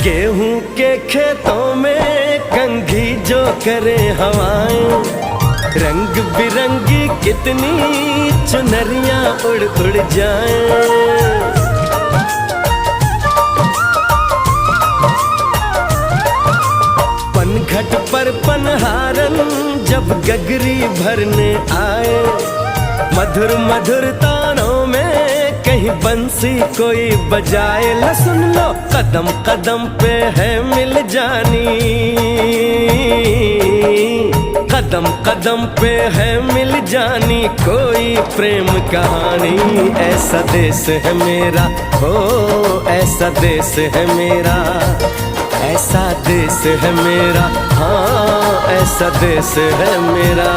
गेहूं के खेतों में कंघी जो करे हवाएं, रंग बिरंगी कितनी चुनरियां उड़ उड़ जाएं। पनघट पर पनहारन जब गगरी भरने आए, मधुर मधुर तानों में कहीं बंसी कोई बजाए। ला सुन लो कदम कदम पे है मिल जानी, कदम कदम पे है मिल जानी कोई प्रेम कहानी। ऐसा देश है मेरा, हो ऐसा देश है मेरा, ऐसा देश है मेरा, हाँ ऐसा देश है मेरा।